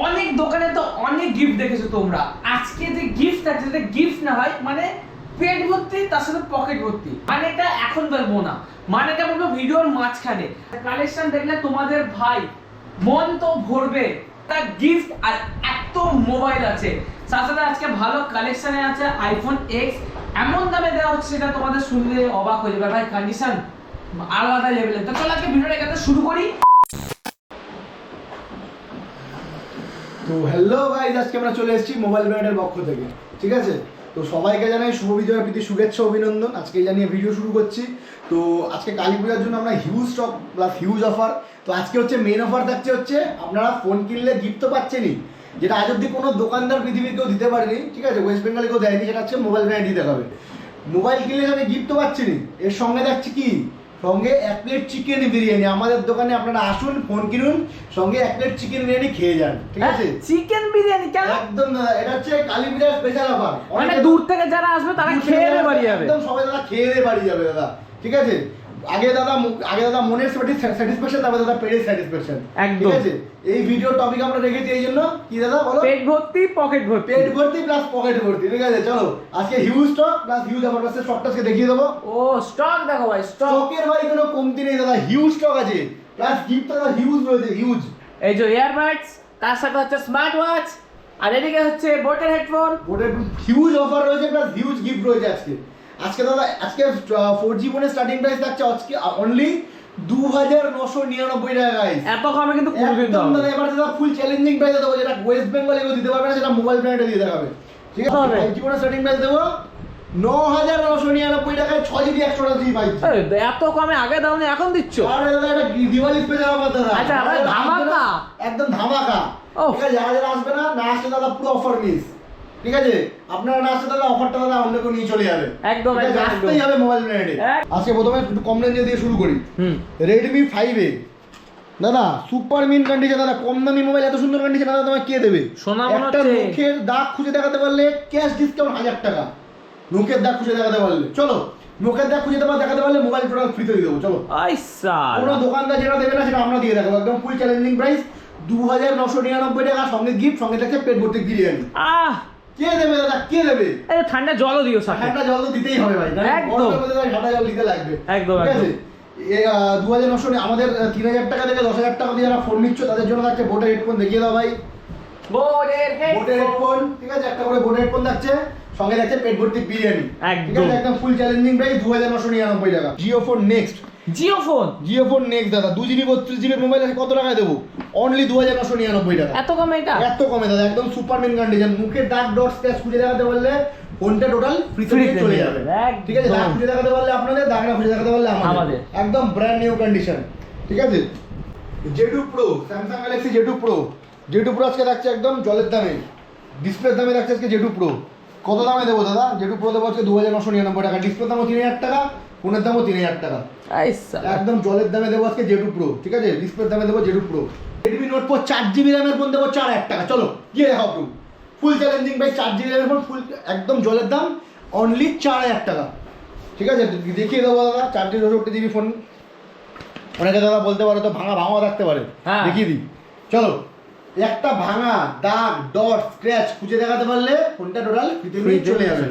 অনেক দোকানে তো অনেক গিফট দেখেছো তোমরা, আজকে যে গিফট আছে সেটা গিফট না হয় মানে পেট ভর্তি তার সাথে পকেট ভর্তি, মানে এটা এখন বলবো না, মানে এটা বলবো ভিডিওর মাঝখানে। কালেকশন দেখলে তোমাদের ভাই মন তো ভরবে, তার গিফট আর এত মোবাইল আছে, সাথে সাথে আজকে ভালো কালেকশনে আছে আইফোন এক্স, এমন দামে দেওয়া হচ্ছে সেটা তোমাদের শুনলে অবাক হয়ে যাবে ভাই, কন্ডিশন আলাদা লেভেলের। তো চলো আজকে ভিডিওটা এখানে শুরু করি। তো হ্যালো গাইস, আজকে আমরা চলে এসেছি মোবাইল ব্র্যান্ডের পক্ষ থেকে, ঠিক আছে? তো সবাইকে জানাই শুভ বিজয়ের প্রীতি শুভেচ্ছা অভিনন্দন। আজকে জানিয়ে ভিডিও শুরু করছি। তো আজকে কালী পূজার জন্য আমরা huge stock plus huge offer. তো আজকে হচ্ছে মেন অফার থাকছে হচ্ছে আপনারা ফোন কিনলে গিফট তো পাচ্ছেনই, যেটা আজ অব্দি কোনো দোকানদার পৃথিবীর কেউ দিতে পারেনি, ঠিক আছে? ওয়েস্ট বেঙ্গলে কেউ দেয়নি, সেটা হচ্ছে মোবাইল ব্র্যান্ড দিতে হবে। মোবাইল কিনলে আমি গিফট তো পাচ্ছেনই, এর সঙ্গে থাকছে কি, সঙ্গে 1 প্লেট চিকেন বিরিয়ানি। আমাদের দোকানে আপনারা আসুন, ফোন কিনুন, সঙ্গে 1 প্লেট চিকেন বিরিয়ানি খেয়ে যান, ঠিক আছে? চিকেন বিরিয়ানি কেন? একদম দাদা, এটা হচ্ছে কালী পূজার স্পেশাল অফার। মানে দূর থেকে যারা আসবে তারা খেয়ে দিয়ে বাড়ি যাবে, একদম সবাই দাদা খেয়ে দিয়ে বাড়ি যাবে দাদা, ঠিক আছে? আগে দাদা মনের স্যাটিসফ্যাকশন, তারপরে দাদা পেটের স্যাটিসফ্যাকশন, ঠিক আছে? এই ভিডিও টপিক আমরা রেখেছি এই জন্য কি দাদা বলো, পেট ভর্তি পকেট ভর্তি, পেট ভর্তি প্লাস পকেট ভর্তি, ঠিক আছে? চলো আজকে huge stock plus huge offer আছে, স্টকটা আজকে দেখিয়ে দেবো। ও স্টক দেখো ভাই, স্টকের ভাই কোনো কমতি নেই দাদা, হিউজ স্টক আছে, প্লাস গিফট দাদা হিউজ রয়েছে, হিউজ। এই যে ইয়ারবাডস, তার সাথে হচ্ছে স্মার্ট ওয়াচ, আর এদিকে হচ্ছে বোটের হেডফোন, হিউজ অফার রয়েছে প্লাস হিউজ গিফট রয়েছে আজকে দাদা। আজকে 4G ফোনের স্টার্টিং প্রাইস থাকছে আজকে অনলি 2999 টাকা গাইস। এত কমে কিন্তু কোনদিন দাও দাদা। এবার দাদা ফুল চ্যালেঞ্জিং প্রাইস দেবো, যেটা ওয়েস্ট বেঙ্গলে কেউ দিতে পারবে না, সেটা মোবাইল ব্র্যান্ডে দিয়ে দেখাবে, ঠিক আছে? 5G ফোনের স্টার্টিং প্রাইস দেবো 9999 টাকায় 6GB 128GB পাইছি। এত কমে আগে দাওনি, এখন দিচ্ছ? আরে দাদা এটা দিওয়ালি স্পেশাল অফার দাদা। আচ্ছা আরে ধামাকা, একদম ধামাকা, ঠিক আছে? যারা আসবে না আসলে দাদা পুরো অফার মিস, ঠিক আছে? আপনারা না আসলে দাদা অফারটা দাদা অন্য কেউ নিয়ে চলে যাবে, একদম আসতেই হবে মোবাইল ব্র্যান্ডে। আজকে প্রথমে একটু কম রেঞ্জে দিয়ে শুরু করি। Redmi 5A দাদা, সুপার মিন কন্ডিশন দাদা, কম দামি মোবাইল, এত সুন্দর কন্ডিশন দাদা তোমায় কে দেবে? একটা মুখের দাগ খুঁজে দেখাতে পারলে ক্যাশ ডিসকাউন্ট 1000 টাকা, মুখের দাগ খুঁজে দেখাতে পারলে। চলো মুখের দাগ খুঁজে দেখাতে পারলে মোবাইল টোটাল ফ্রিতে দিয়ে দেবো। চলো কোনো দোকানদার যেটা দেবে না সেটা আমরা দিয়ে দেখাবো, একদম ফুল চ্যালেঞ্জিং প্রাইস 2999 টাকা, সঙ্গে গিফট, সঙ্গে থাকছে পেট ভর্তি বিরিয়ানি। কে দেবে দাদা, কে দেবে? ঠান্ডা জলও দিও সাথে, ঠান্ডা জল তো দিতেই হবে ভাই, একদম ঠান্ডা জল দিতে লাগবে, একদম, ঠিক আছে? 2900 আমাদের 3000 টাকা থেকে 10,000 টাকা দিয়ে যারা ফোন নিচ্ছ তাদের জন্য থাকছে বোটের হেডফোন, দেখিয়ে দাও ভাই। বোটের হেডফোন, ঠিক আছে? একটা করে বোটের হেডফোন থাকছে, সঙ্গে থাকছে পেট ভর্তি বিরিয়ানি, ঠিক আছে? একদম ফুল চ্যালেঞ্জিং প্রাইস 2999 টাকা। Jio phone next, Jio phone next দাদা, 2GB 32GB মোবাইল আছে, কত টাকায় দেবো? অনলি 2999 টাকা। এত কমে? এটা এত কমে দাদা, একদম সুপার মিন কন্ডিশন। মুখের দাগ ডট স্ক্র্যাচ খুঁজে দেখাতে পারলে ফোনটা টোটাল ফ্রিতে চলে যাবে, ঠিক আছে? দাগ খুঁজে দেখাতে পারলে আপনাদের, দাগ না খুঁজে দেখাতে পারলে আমাদের, একদম ব্র্যান্ড নিউ কন্ডিশন, ঠিক আছে? J2 Pro, Samsung Galaxy J2 Pro আজকে থাকছে একদম জলের দামে, ডিসপ্লের দামে থাকছে আজকে J2 Pro। কত দামে দেবো দাদা? J2 Pro দেবো আজকে 2999 টাকা, ডিসপ্লের দামও 3000 টাকা, ফোনের দামও 3000 টাকা, একদম জলের দামে দেবো আজকে J2 Pro, ঠিক আছে? ডিসপ্লের দামে দেবো J2 Pro। Redmi Note Pro 4GB র্যামের ফোন দেবো 4000 টাকা। চলো গিয়ে দেখাও একটু, ফুল চ্যালেঞ্জিং ভাই, 4GB র্যামের ফোন, ফুল একদম জলের দাম, অনলি 4000 টাকা, ঠিক আছে? দেখিয়ে দেবো দাদা 4GB ফোন। অনেকে দাদা বলতে পারো তো ভাঙা থাকতে পারে, দেখিয়ে দিই। চলো, একটা ভাঙা দাগ ডট স্ক্র্যাচ খুঁজে দেখাতে পারলে ফোনটা টোটাল ফ্রিতে চলে যাবে,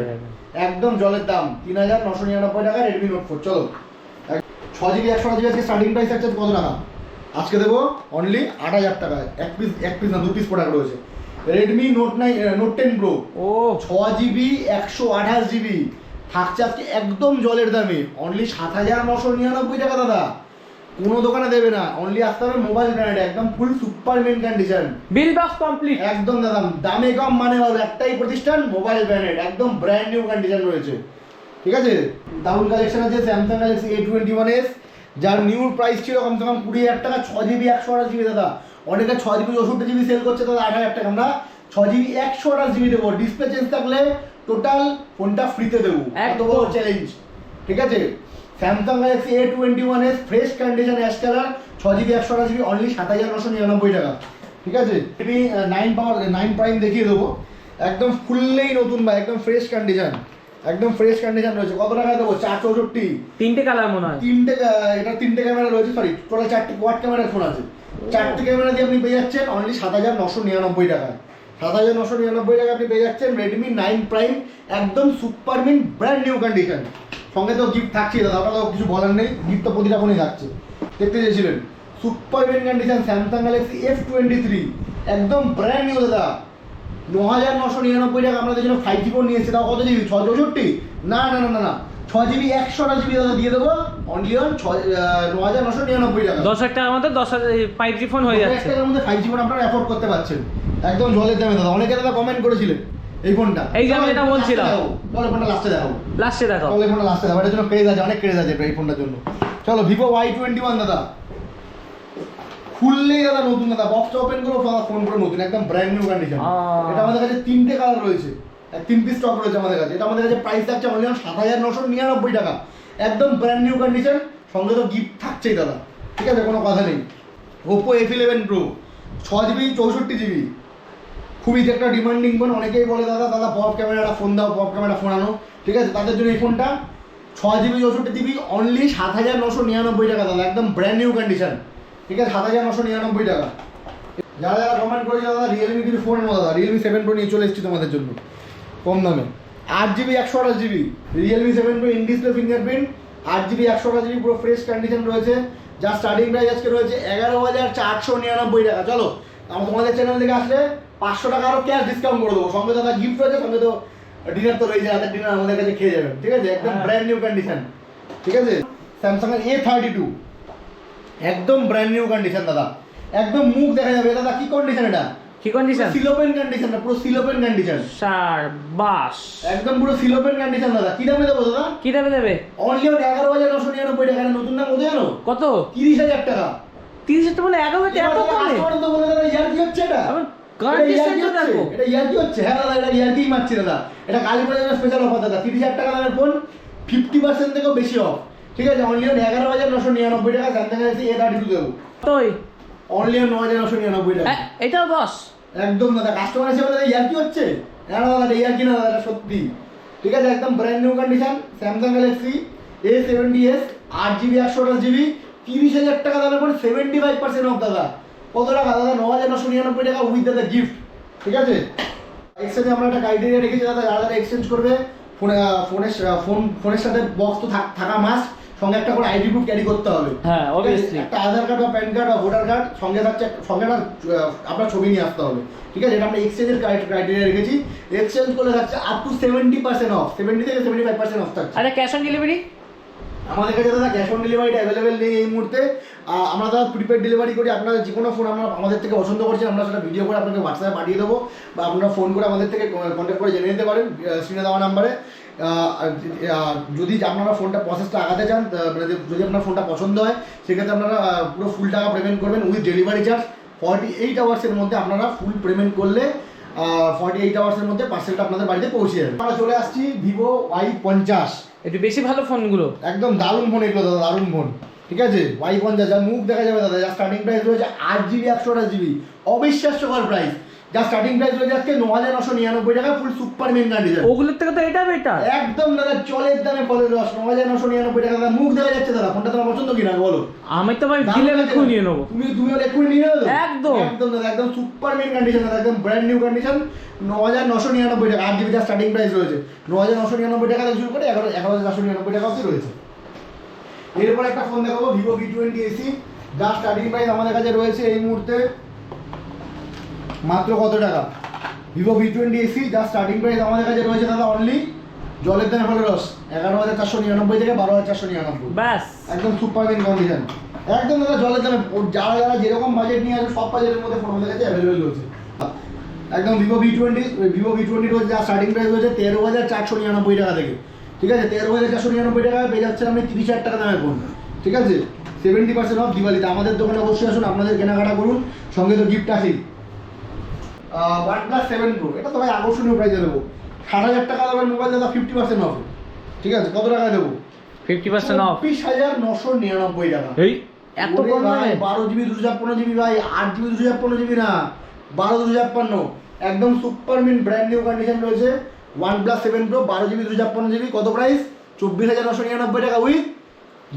একদম জলের দাম 3999 টাকা Redmi Note 4। চলো 6GB 128GB আজকে স্টার্টিং প্রাইস আছে কত টাকা? আজকে দেবো অনলি 8000 টাকা, এক পিস না 2 পিস প্রোডাক্ট রয়েছে। Redmi Note 10 Pro 6GB 128GB থাকছে আজকে একদম জলের দামে, অনলি 7999 টাকা দাদা। কোনো দোকানে দেবে না, অনলি আসতে হবে মোবাইল ব্র্যান্ড, একদম full super main condition, bill box complete, একদম দাদা। দামে কম মানে ভালো, একটাই প্রতিষ্ঠান মোবাইল ব্র্যান্ড, একদম ব্র্যান্ড নিউ কন্ডিশন রয়েছে, ঠিক আছে? দারুণ কালেকশন আছে Samsung Galaxy A21s, যার নিউ প্রাইস ছিল কমসে কম 20,000 টাকা, 6GB 128GB দাদা। অনেকে 6GB 64GB সেল করছে দাদা 8,000 টাকা, আমরা 6GB 128GB দেবো, ডিসপ্লে চেঞ্জ থাকলে টোটাল ফোনটা ফ্রিতে দেবো, এত বড় চ্যালেঞ্জ, ঠিক আছে? Samsung Galaxy A21s fresh condition ash colour, 6GB 128GB, only 7999 টাকা, ঠিক আছে? Redmi 9 Prime দেখিয়ে দেবো, একদম ফুললেই নতুন ভাই, একদম ফ্রেশ কন্ডিশন, একদম ফ্রেশ কন্ডিশন রয়েছে। কত টাকায় দেবো? 464, 3টে কালার মনে হয়, এটা 3টে ক্যামেরা রয়েছে, সরি টোটাল 4টে কোয়াড ক্যামেরার ফোন আছে, চারটে ক্যামেরা দিয়ে আপনি পেয়ে যাচ্ছেন অনলি 7,999 টাকায়। 7,999 টাকা আপনি পেয়ে যাচ্ছেন রেডমি 9 প্রাইম, একদম super mint brand new condition. সঙ্গে তো গিফট থাকছেই দাদা, ওটা তো কিছু বলার নেই, গিফট তো প্রতিটা ফোনেই থাকছে। দেখতে চেয়েছিলেন super mint condition Samsung Galaxy F23, একদম ব্র্যান্ড নিউ দাদা। 9,999 টাকা আমাদের জন্য 5G ফোন নিয়ে এসেছে, তাও কত জিবি? 664? না না না না না, 6GB 128GB দাদা দিয়ে দেবো অনলি অন 9,999 টাকা। 10,000 টাকার মধ্যে 10,000 5G ফোন হয়ে যাচ্ছে। 10,000 টাকার মধ্যে 5G ফোন আপনারা অ্যাফোর্ড করতে পারছেন একদম জলের দামে দাদা। অনেকে দাদা কমেন্ট করেছিলেন এই ফোনটা, এই যে আমি এটা বলছিলাম, চলো ফোনটা লাস্টে দেখাবো, চলো ফোনটা লাস্টে দেখাবো, এটার জন্য ক্রেজ আছে, অনেক ক্রেজ আছে এই ফোনটার জন্য। চলো ভিভো Y21 দাদা, খুললেই দাদা নতুন দাদা, বক্সটা ওপেন করো ফোন পুরো নতুন, একদম ব্র্যান্ড নিউ কন্ডিশন। এটা আমাদের কাছে 3টে কালার রয়েছে, 3 পিস স্টক রয়েছে আমাদের কাছে। এটা আমাদের কাছে প্রাইস থাকছে অনলি 7,999 টাকা, একদম ব্র্যান্ড নিউ কন্ডিশন। সঙ্গে তো গিফট থাকছেই দাদা, ঠিক আছে, কোনো কথা নেই। Oppo F11 Pro 6GB 64GB, খুবই একটা ডিমান্ডিং ফোন। অনেকেই বলে দাদা পপ ক্যামেরাটা ফোন দাও, পপ ক্যামেরা ফোন আনো, ঠিক আছে, তাদের জন্য এই ফোনটা 6GB 64GB অনলি 7,999 টাকা দাদা, একদম ব্র্যান্ড নিউ কন্ডিশন, ঠিক আছে, 7,999 টাকা। যারা যারা কমেন্ট করেছে দাদা রিয়েলমি কিছু ফোন দাদা, রিয়েলমি 7 Pro নিয়ে চলে এসেছি তোমাদের জন্য কম দামে। 8GB 128GB Realme 7 Pro in display fingerprint, 8GB 128GB পুরো ফ্রেশ কন্ডিশন রয়েছে। যা স্টার্টিং প্রাইস আজকে রয়েছে 11,499 টাকা। চলো তোমাদের চ্যানেল থেকে আসলে 500 টাকা আরও ক্যাশ ডিসকাউন্ট করে দেবো। সঙ্গে দাদা গিফট রয়েছে, সঙ্গে তো ডিনার তো রয়েছে, রাতের ডিনার আমাদের কাছে খেয়ে যাবেন, ঠিক আছে, একদম ব্র্যান্ড নিউ কন্ডিশন, ঠিক আছে। স্যামসাং এর A32 একদম ব্র্যান্ড নিউ কন্ডিশন দাদা, একদম মুখ দেখা যাবে দাদা। কি কন্ডিশন এটা? কি কন্ডিশন? সিলোপেন কন্ডিশন, পুরো সিলোপেন কন্ডিশন, শাবাশ, একদম পুরো সিলোপেন কন্ডিশন দাদা। কি দামে দেবো দাদা? কি দামে দেবে? অনলি 11,999 টাকা। নতুন দাম কত জানো? কত? 30,000 টাকা। 30,000 টাকা মানে 11,000 এত কমে? কাস্টমার তো বলে দাদা ইয়ার কি হচ্ছে এটা? কন্ডিশন তো দেখো, এটা ইয়ার কি হচ্ছে? হ্যাঁ দাদা, এটা ইয়ার কি মারছি দাদা। এটা কালীপুরের স্পেশাল অফার দাদা, 30,000 টাকা দামের ফোন 50% থেকেও বেশি অফ, ঠিক আছে, অনলি 11,999 টাকা। স্যামসাং গ্যালাক্সি A32 দেবো তোই অনলি 9,999 টাকা। এটাও 10 একদম দাদা, কাস্টমার এসে বলে ইয়ার কি হচ্ছে? হ্যাঁ দাদা, এটা ইয়ার কি না দাদা, এটা সত্যি, ঠিক আছে, একদম brand new condition. Samsung Galaxy A70s 8GB 128GB 30,000 টাকা দামের ফোন 75% অফ দাদা। কত টাকা দাদা? 9,999 টাকা উইথ দাদা গিফট, ঠিক আছে। এক্সচেঞ্জে আমরা একটা ক্রাইটেরিয়া রেখেছি দাদা, যারা যারা এক্সচেঞ্জ করবে ফোনের সাথে বক্স তো থাকা মাস্ট, সঙ্গে একটা করে আইডি প্রুফ ক্যারি করতে হবে। হ্যাঁ অবভিয়াসলি, একটা আধার কার্ড বা প্যান কার্ড বা ভোটার কার্ড সঙ্গে থাকছে, সঙ্গে আপনার ছবি নিয়ে আসতে হবে, ঠিক আছে। এটা আমরা এক্সচেঞ্জের ক্রাইটেরিয়া রেখেছি। এক্সচেঞ্জ করলে থাকছে আপ টু 70% অফ, 70 থেকে 75% অফ থাকছে। আচ্ছা ক্যাশ অন ডেলিভারি? আমাদের কাছে দাদা ক্যাশ অন ডেলিভারিটা অ্যাভেলেবেল নেই এই মুহূর্তে। আমরা দাদা প্রিপেড ডেলিভারি করি। আপনারা যে কোনো ফোন আমরা আমাদের থেকে পছন্দ করছেন, আমরা সেটা ভিডিও করে আপনাকে হোয়াটসঅ্যাপে পাঠিয়ে দেবো, বা আপনারা ফোন করে আমাদের থেকে কন্ট্যাক্ট করে জেনে নিতে পারেন স্ক্রিনে দেওয়া নাম্বারে। যদি আপনারা ফোনটা প্রসেসটা আগাতে চান, মানে যদি আপনার ফোনটা পছন্দ হয়, সেক্ষেত্রে আপনারা পুরো ফুল টাকা পেমেন্ট করবেন উইথ ডেলিভারি চার্জ। 48 আওয়ার্সের মধ্যে আপনারা ফুল পেমেন্ট করলে 48 আওয়ার্সের মধ্যে পার্সেলটা আপনাদের বাড়িতে পৌঁছে যাবে। আমরা চলে আসছি ভিভো Y50, একটু বেশি ভালো ফোনগুলো, একদম দারুণ ফোন এগুলো দাদা, দারুণ ফোন, ঠিক আছে। Y50 যার মুখ দেখা যাবে দাদা, যার স্টার্টিং প্রাইস রয়েছে 8GB 128GB, অবিশ্বাস্যকর প্রাইস। যার স্টার্টিং প্রাইস রয়েছে আজকে 9,999 টাকা, ফুল সুপার মেন কন্ডিশন। ওগুলোর থেকে তো এটা বেটার একদম দাদা চলের দামে ফলের রস, 9,999 টাকা দাদা। মুখ দেখা যাচ্ছে দাদা, ফোনটা তোমার পছন্দ কিনা বলো? আমি তো ভাই দিলে এক্ষুনি নিয়ে নেবো। তুমি এক্ষুনি নিয়ে নেবো একদম একদম দাদা, একদম সুপার মেন কন্ডিশন দাদা, একদম ব্র্যান্ড নিউ কন্ডিশন। 9,999 টাকা, 8GB যার স্টার্টিং প্রাইস রয়েছে 9,999 টাকা থেকে শুরু করে 11,499 টাকা অবধি রয়েছে। এরপর একটা ফোন দেখাবো ভিভো V20 AC, যার স্টার্টিং প্রাইস আমাদের কাছে রয়েছে এই মুহূর্তে মাত্র কত টাকা? ভিভো V20 AC যার স্টার্টিং প্রাইস আমাদের কাছে রয়েছে দাদা অনলি জলের দামে ফলের রস 11,499 থেকে 12,499, ব্যাস, একদম সুপার মেন কন্ডিশন, একদম দাদা জলের দামে। যারা যারা যেরকম বাজেট নিয়ে আসবে সব বাজেটের মধ্যে ফোন আমাদের কাছে অ্যাভেলেবেল রয়েছে। একদম ভিভো V20 রয়েছে, যার স্টার্টিং প্রাইস রয়েছে 13,499 টাকা থেকে, ঠিক আছে। 13,499 টাকা পেয়ে যাচ্ছেন আপনি 30,000 টাকা দামের ফোন, ঠিক আছে, 70% অফ দিওয়ালিতে। আমাদের দোকানে অবশ্যই আসুন, আপনাদের কেনাকাটা করুন, সঙ্গে তো গিফট আসেই। OnePlus 7 Pro, এটা তো ভাই আকর্ষণীয় প্রাইসে দেবো। 7,000 টাকা দামের মোবাইল দাদা 50% অফ, ঠিক আছে। কত টাকায় দেবো? 50% অফ, 24,999 টাকা। এই এত কম দামে? 12GB 256GB ভাই, 8GB 256GB না, 12/256, একদম super mint brand new condition রয়েছে। OnePlus 7 Pro 12GB 256GB, কত প্রাইস? 24,999 টাকা উইথ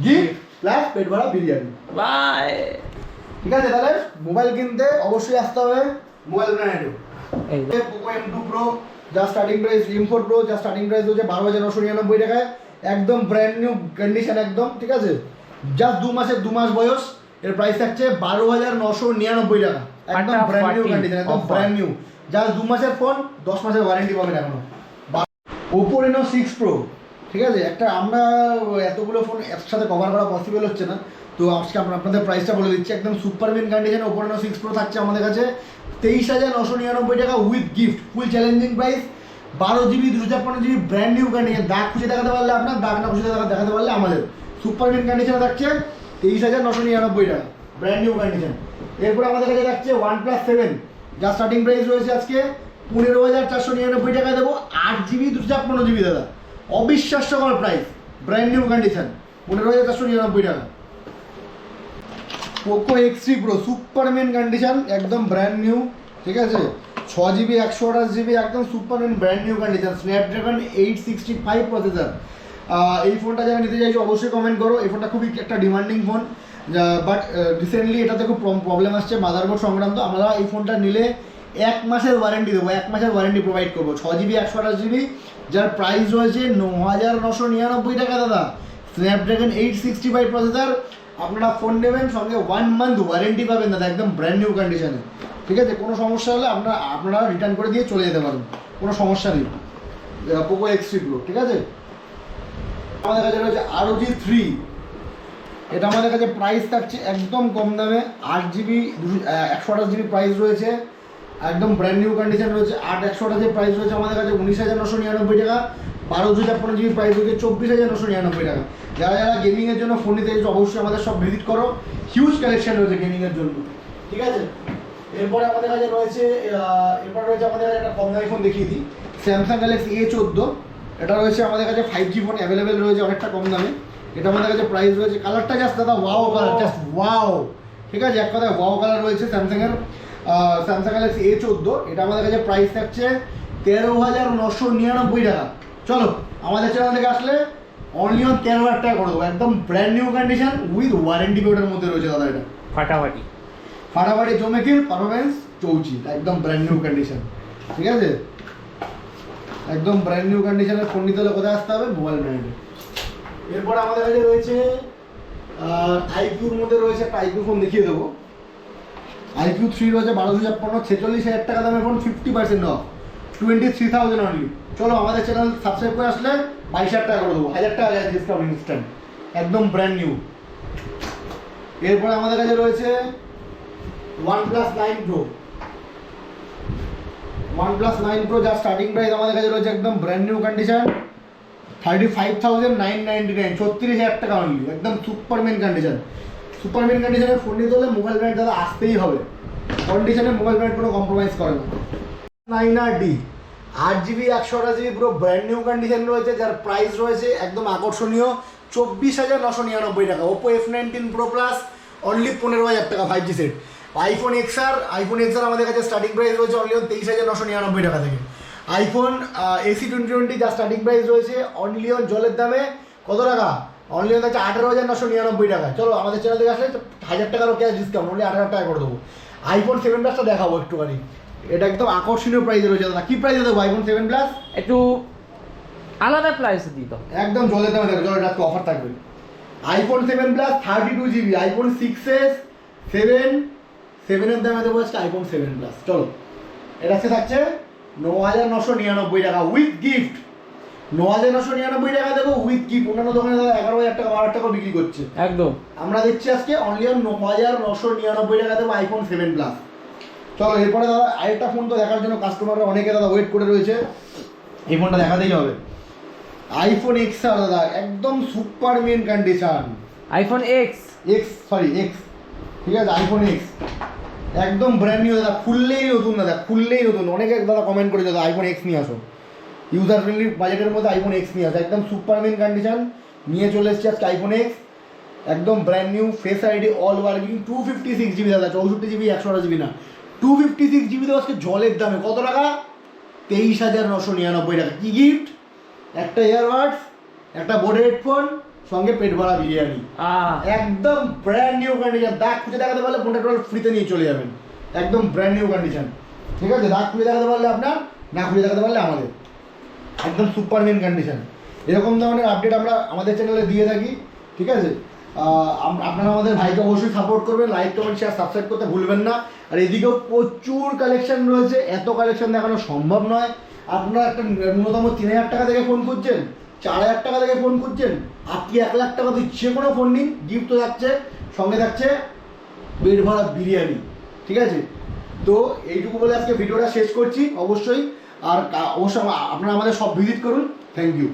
গিফট প্লাস পেট ভরা বিরিয়ানি। বাই ঠিক আছে, তাহলে মোবাইল কিনতে অবশ্যই আসতে হবে মোবাইল ব্র্যান্ডে। এই পোকো M2 Pro যা স্টার্টিং প্রাইস, M4 Pro যা স্টার্টিং প্রাইস হচ্ছে 12,999 টাকায়, একদম ব্র্যান্ড নিউ কন্ডিশন একদম, ঠিক আছে। জাস্ট 2 মাস বয়স, এর প্রাইস থাকছে 12,999 টাকা, একদম ব্র্যান্ড নিউ কন্ডিশন, একদম ব্র্যান্ড নিউ। জাস্ট 2 মাসের ফোন, 10 মাসের ওয়ারেন্টি পাবেন এখনো। Oppo Reno 6 Pro, ঠিক আছে। একটা আমরা এতগুলো ফোন একসাথে কভার করা পসিবল হচ্ছে না, তো আজকে আমরা আপনাদের প্রাইসটা বলে দিচ্ছি। একদম super mint condition Oppo Reno 6 Pro থাকছে আমাদের কাছে 23,999 টাকা with gift, full challenging price. 12GB 256GB brand new condition, দাগ খুঁজে দেখাতে পারলে আপনার, দাগ না খুঁজে দেখাতে পারলে আমাদের। সুপার মিন কন্ডিশনে থাকছে 23,999 টাকা ব্র্যান্ড নিউ কন্ডিশন। এরপর আমাদের কাছে থাকছে OnePlus 7, যা স্টার্টিং প্রাইস রয়েছে আজকে 15,499 টাকায় দেবো, 8GB 256GB দাদা, অবিশ্বাস্যকর প্রাইস, ব্র্যান্ড নিউ কন্ডিশন 15,499 টাকা। Poco X3 Pro super main condition, একদম ব্র্যান্ড নিউ, ঠিক আছে। 6GB 128GB একদম super mint brand new condition, Snapdragon 865 processor. এই ফোনটা যারা নিতে চাইছো অবশ্যই কমেন্ট করো। এই ফোনটা খুবই একটা ডিমান্ডিং ফোন, বাট রিসেন্টলি এটাতে খুব প্রবলেম আসছে মাদারবোর্ড সংক্রান্ত। আমরা এই ফোনটা নিলে 1 মাসের ওয়ারেন্টি দেবো, 1 মাসের ওয়ারেন্টি প্রোভাইড করবো। 6GB 128GB যার প্রাইস রয়েছে 9,999 টাকা দাদা, স্ন্যাপড্রাগন 865 প্রসেসর। আপনারা ফোন নেবেন, সঙ্গে 1 মান্থ ওয়ারেন্টি পাবেন দাদা, একদম ব্র্যান্ড নিউ কন্ডিশনে, ঠিক আছে। কোনো সমস্যা হলে আপনারা রিটার্ন করে দিয়ে চলে যেতে পারেন, কোনো সমস্যা নেই। পোকো X3 Pro, ঠিক আছে। আমাদের কাছে রয়েছে ROG 3, এটা আমাদের কাছে প্রাইস থাকছে একদম কম দামে, 8GB 128GB প্রাইস রয়েছে, একদম ব্র্যান্ড নিউ কন্ডিশন রয়েছে। 8/128GB প্রাইস রয়েছে আমাদের কাছে 19,999 টাকা, 12/56GB প্রাইস রয়েছে 24,999 টাকা। যারা যারা গেমিংয়ের জন্য ফোন নিতে চাইছো অবশ্যই আমাদের সব ভিজিট করো, হিউজ কালেকশন রয়েছে গেমিংয়ের জন্য, ঠিক আছে। এরপরে আমাদের কাছে রয়েছে আমাদের কাছে একটা কম দামি ফোন দেখিয়ে দিই, স্যামসাং গ্যালাক্সি A14, এটা রয়েছে আমাদের কাছে 5G ফোন অ্যাভেলেবেল রয়েছে অনেকটা কম দামে। এটা আমাদের কাছে প্রাইস রয়েছে, কালারটা জাস্ট দাদা ওয়াও কালার, জাস্ট ওয়াও, ঠিক আছে। এক কথায় ওয়াও কালার রয়েছে স্যামসাংয়ের, স্যামসাং গ্যালাক্সি A14, এটা আমাদের কাছে প্রাইস থাকছে 13,999 টাকা। চলো আমাদের চ্যানেল থেকে আসলে অনলি 13,000 টাকা করে দেবো, একদম brand new condition with warranty পিরিয়ডের মধ্যে রয়েছে দাদা। এটা ফাটাফাটি জমে কি পারফরমেন্স চৌচি, একদম ব্র্যান্ড নিউ কন্ডিশন, ঠিক আছে। একদম ব্র্যান্ড নিউ কন্ডিশনের ফোন নিতে হলে কোথায় আসতে হবে? মোবাইল ব্র্যান্ডে। এরপরে আমাদের কাছে রয়েছে আইকিউর মধ্যে রয়েছে একটা আইকিউ ফোন দেখিয়ে দেবো। IQ 3 রয়েছে 12,056, 46,000 টাকা দামের ফোন, 50% অফ, 23,000 অনলি। চলো আমাদের চ্যানেল সাবস্ক্রাইব করে আসলে 22,000 টাকা করে দেবো, 1,000 টাকা ডিসকাউন্ট ইনস্ট্যান্ট, একদম ব্র্যান্ড নিউ। এরপরে আমাদের কাছে রয়েছে OnePlus 9 Pro, OnePlus 9 Pro যার স্টার্টিং প্রাইস আমাদের কাছে রয়েছে একদম ব্র্যান্ড নিউ কন্ডিশন 35,999, 36,000 টাকা অনলি, একদম super main condition. Super mint কন্ডিশনের ফোন নিতে হলে মোবাইল ব্র্যান্ড দাদা আসতেই হবে, কন্ডিশনে মোবাইল ব্র্যান্ড কোনো কম্প্রোমাইজ করে না। 9RD 8GB 128GB পুরো ব্র্যান্ড নিউ কন্ডিশন রয়েছে, যার প্রাইস রয়েছে একদম আকর্ষণীয় 24,999 টাকা। Oppo F19 Pro Plus only 15,000 টাকা 5G সেট। আইফোন XR আমাদের কাছে স্টার্টিং প্রাইস রয়েছে অনলি 23,999 টাকা থেকে। আইফোন AC2020 যার স্টার্টিং প্রাইস রয়েছে অনলি জলের দামে কত টাকা? অনলি হচ্ছে 18,999 টাকা। চলো আমাদের চ্যানেল থেকে আসলে 1,000 টাকারও ক্যাশ ডিসকাউন্ট, অনলি 18,000 টাকা করে দেবো। আইফোন 7 প্লাসটা দেখাবো একটুখানি, এটা একদম আকর্ষণীয় প্রাইসে রয়েছে দাদা। কি প্রাইসে দেবো আইফোন 7 প্লাস? একটু আলাদা প্রাইসে দিত, একদম জলের দামে দেবে। চলো এটা অফার থাকবে। IPhone 7 plus 32GB, iPhone 6s 7 এর দামে দেবো আজকে আইফোন 7 প্লাস। চলো এটা আজকে থাকছে 9,999 টাকা উইথ গিফট। 9,999 টাকা দেবো উইথ গিফট। অন্যান্য দোকানে দাদা 11,000 টাকা 12,000 টাকা বিক্রি করছে, একদম আমরা দিচ্ছি আজকে অনলি 9,999 টাকা দেবো আইফোন 7 প্লাস। চলো এরপরে দাদা আরেকটা ফোন তো দেখার জন্য কাস্টমাররা অনেকে দাদা ওয়েট করে রয়েছে, এই ফোনটা দেখাতেই হবে। আইফোন XR দাদা, একদম super main condition. IPhone X, ঠিক আছে, আইফোন এক্স একদম ব্র্যান্ড নিউ দাদা, খুললেই নতুন দাদা, খুললেই নতুন। অনেকে দাদা কমেন্ট করে দাদা আইফোন এক্স নিয়ে আসো, ইউজার ফ্রেন্ডলি বাজেটের মধ্যে আইফোন এক্স নিয়ে আসো, একদম সুপার মেন কন্ডিশন নিয়ে চলে এসেছি আজকে আইফোন এক্স, একদম brand new, face ID, all working, 256GB দাদা, 64GB 128GB না, 256GB দেবো আজকে জলের দামে। কত টাকা? 23,999 টাকা। কি গিফট? একটা ইয়ারবাডস, একটা বোর্ড হেডফোন, সঙ্গে পেট ভরা বিরিয়ানি, একদম ব্র্যান্ড নিউ কন্ডিশন। দাগ খুঁজে দেখাতে পারলে ফোনটা টোটাল ফ্রিতে নিয়ে চলে যাবেন, একদম ব্র্যান্ড নিউ কন্ডিশন। ঠিক আছে, দাগ খুঁজে দেখাতে পারলে আপনার, না খুঁজে দেখাতে পারলে আমাদের, একদম সুপার মেন কন্ডিশন। এরকম ধরনের আপডেট আমরা আমাদের চ্যানেলে দিয়ে থাকি। ঠিক আছে, আপনারা আমাদের ভাইকে অবশ্যই সাপোর্ট করবেন, লাইক কমেন্ট শেয়ার সাবস্ক্রাইব করতে ভুলবেন না। আর এদিকেও প্রচুর কালেকশন রয়েছে, এত কালেকশন দেখানো সম্ভব নয়। আপনারা একটা ন্যূনতম 3000 টাকা থেকে ফোন খুঁজছেন, 4000 টাকা থেকে ফোন খুঁজছেন, আপনি 1 লাখ টাকা দিয়ে যে কোনো ফোন নিন, গিফট তো থাকছে, সঙ্গে থাকছে পেট ভরা বিরিয়ানি। ঠিক আছে, তো এইটুকু বলে আজকে ভিডিওটা শেষ করছি। অবশ্যই আর অবশ্যই আপনারা আমাদের সব ভিজিট করুন। Thank you.